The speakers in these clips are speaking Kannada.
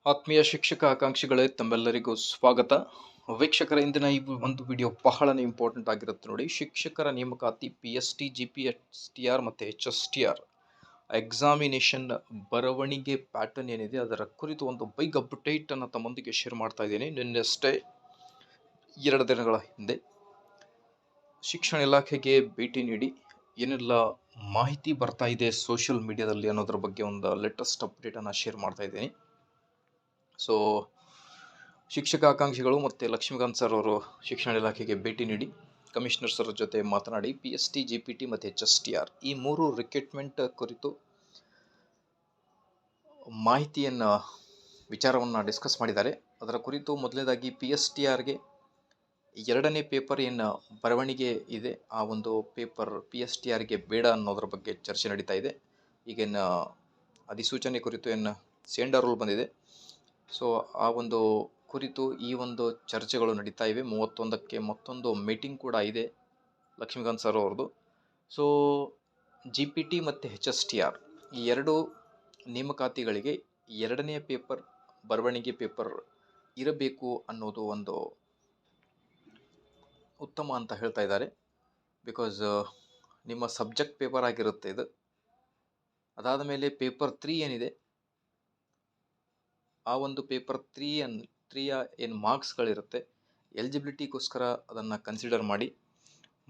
ಆತ್ಮೀಯ ಶಿಕ್ಷಕ ಆಕಾಂಕ್ಷಿಗಳೇ, ತಮ್ಮೆಲ್ಲರಿಗೂ ಸ್ವಾಗತ. ವೀಕ್ಷಕರ, ಇಂದಿನ ಈ ಒಂದು ವಿಡಿಯೋ ಬಹಳನೇ ಇಂಪಾರ್ಟೆಂಟ್ ಆಗಿರುತ್ತೆ ನೋಡಿ. ಶಿಕ್ಷಕರ ನೇಮಕಾತಿ PST, GPSTR ಮತ್ತು HSTR ಎಕ್ಸಾಮಿನೇಷನ್ ಬರವಣಿಗೆ ಪ್ಯಾಟರ್ನ್ ಏನಿದೆ ಅದರ ಕುರಿತು ಒಂದು ಬಿಗ್ ಅಪ್ಡೇಟ್ ಅನ್ನು ತಮ್ಮೊಂದಿಗೆ ಶೇರ್ ಮಾಡ್ತಾ ಇದ್ದೀನಿ. ನಿನ್ನೆಷ್ಟೇ 2 ದಿನಗಳ ಹಿಂದೆ ಶಿಕ್ಷಣ ಇಲಾಖೆಗೆ ಭೇಟಿ ನೀಡಿ ಏನೆಲ್ಲ ಮಾಹಿತಿ ಬರ್ತಾ ಇದೆ ಸೋಷಿಯಲ್ ಮೀಡಿಯಾದಲ್ಲಿ ಅನ್ನೋದ್ರ ಬಗ್ಗೆ ಒಂದು ಲೇಟೆಸ್ಟ್ ಅಪ್ಡೇಟನ್ನು ಶೇರ್ ಮಾಡ್ತಾ ಇದ್ದೀನಿ. ಸೊ ಶಿಕ್ಷಕ ಆಕಾಂಕ್ಷಿಗಳು ಮತ್ತು ಲಕ್ಷ್ಮೀಕಾಂತ್ ಸರ್ ಅವರು ಶಿಕ್ಷಣ ಇಲಾಖೆಗೆ ಭೇಟಿ ನೀಡಿ ಕಮಿಷನರ್ ಸರ್ ಜೊತೆ ಮಾತನಾಡಿ PST, GPT ಮತ್ತು HSTR ಈ 3 ರಿಕ್ರೂಟ್ಮೆಂಟ್ ಕುರಿತು ವಿಚಾರವನ್ನು ಡಿಸ್ಕಸ್ ಮಾಡಿದ್ದಾರೆ. ಅದರ ಕುರಿತು ಮೊದಲನೇದಾಗಿ PSTRಗೆ 2ನೇ ಪೇಪರ್ ಏನು ಬರವಣಿಗೆ ಇದೆ ಆ ಒಂದು ಪೇಪರ್ PSTRಗೆ ಬೇಡ ಅನ್ನೋದ್ರ ಬಗ್ಗೆ ಚರ್ಚೆ ನಡೀತಾ ಇದೆ. ಈಗೇನು ಅಧಿಸೂಚನೆ ಕುರಿತು ಏನು ಸೆಂಡರ್ ರೂಲ್ ಬಂದಿದೆ, ಸೊ ಆ ಒಂದು ಕುರಿತು ಈ ಒಂದು ಚರ್ಚೆಗಳು ನಡೀತಾ ಇವೆ. 31ಕ್ಕೆ ಮತ್ತೊಂದು ಮೀಟಿಂಗ್ ಕೂಡ ಇದೆ ಲಕ್ಷ್ಮೀಕಾಂತ್ ಸರ್ ಅವ್ರದ್ದು. ಸೊ GPT ಮತ್ತು HSTR ಈ 2 ನೇಮಕಾತಿಗಳಿಗೆ 2ನೇ ಪೇಪರ್ ಬರವಣಿಗೆ ಪೇಪರ್ ಇರಬೇಕು ಅನ್ನೋದು ಒಂದು ಉತ್ತಮ ಅಂತ ಹೇಳ್ತಾ ಇದ್ದಾರೆ. ಬಿಕಾಸ್ ನಿಮ್ಮ ಸಬ್ಜೆಕ್ಟ್ ಪೇಪರ್ ಆಗಿರುತ್ತೆ ಇದು. ಅದಾದ ಮೇಲೆ ಪೇಪರ್ 3 ಏನಿದೆ ಆ ಒಂದು ಪೇಪರ್ 3ಯ ಏನು ಮಾರ್ಕ್ಸ್ಗಳಿರುತ್ತೆ ಎಲಿಜಿಬಿಲಿಟಿಗೋಸ್ಕರ ಅದನ್ನು ಕನ್ಸಿಡರ್ ಮಾಡಿ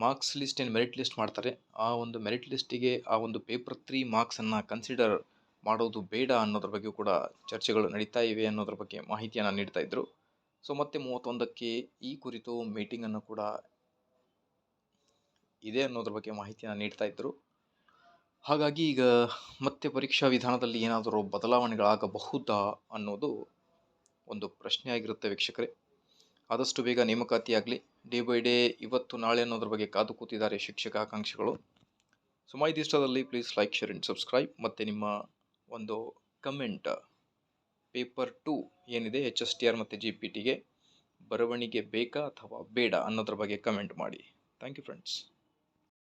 ಮಾರ್ಕ್ಸ್ ಲಿಸ್ಟ್ ಏನು ಮೆರಿಟ್ ಲಿಸ್ಟ್ ಮಾಡ್ತಾರೆ ಆ ಒಂದು ಮೆರಿಟ್ ಲಿಸ್ಟಿಗೆ ಆ ಒಂದು ಪೇಪರ್ 3 ಮಾರ್ಕ್ಸನ್ನು ಕನ್ಸಿಡರ್ ಮಾಡೋದು ಬೇಡ ಅನ್ನೋದ್ರ ಬಗ್ಗೆ ಕೂಡ ಚರ್ಚೆಗಳು ನಡೀತಾ ಇವೆ ಅನ್ನೋದ್ರ ಬಗ್ಗೆ ಮಾಹಿತಿಯನ್ನು ನೀಡ್ತಾ ಇದ್ದರು. ಸೊ ಮತ್ತೆ 31ಕ್ಕೆ ಈ ಕುರಿತು ಮೀಟಿಂಗನ್ನು ಕೂಡ ಇದೆ ಅನ್ನೋದ್ರ ಬಗ್ಗೆ ಮಾಹಿತಿಯನ್ನು ನೀಡ್ತಾ ಇದ್ದರು. ಹಾಗಾಗಿ ಈಗ ಮತ್ತೆ ಪರೀಕ್ಷಾ ವಿಧಾನದಲ್ಲಿ ಏನಾದರೂ ಬದಲಾವಣೆಗಳಾಗಬಹುದಾ ಅನ್ನೋದು ಒಂದು ಪ್ರಶ್ನೆ ಆಗಿರುತ್ತೆ ವೀಕ್ಷಕರೇ. ಆದಷ್ಟು ಬೇಗ ನೇಮಕಾತಿ ಆಗಲಿ, ಡೇ ಬೈ ಡೇ ಇವತ್ತು ನಾಳೆ ಅನ್ನೋದ್ರ ಬಗ್ಗೆ ಕಾದು ಕೂತಿದ್ದಾರೆ ಶಿಕ್ಷಕ ಆಕಾಂಕ್ಷಿಗಳು. ಸೊ ಮಾಹಿತಿ ಇಷ್ಟದಲ್ಲಿ please like, share and subscribe. ಮತ್ತು ನಿಮ್ಮ ಒಂದು ಕಮೆಂಟ್ ಪೇಪರ್ 2 ಏನಿದೆ HSTR ಮತ್ತು GPTಗೆ ಬರವಣಿಗೆ ಬೇಕಾ ಅಥವಾ ಬೇಡ ಅನ್ನೋದ್ರ ಬಗ್ಗೆ ಕಮೆಂಟ್ ಮಾಡಿ. Thank you friends.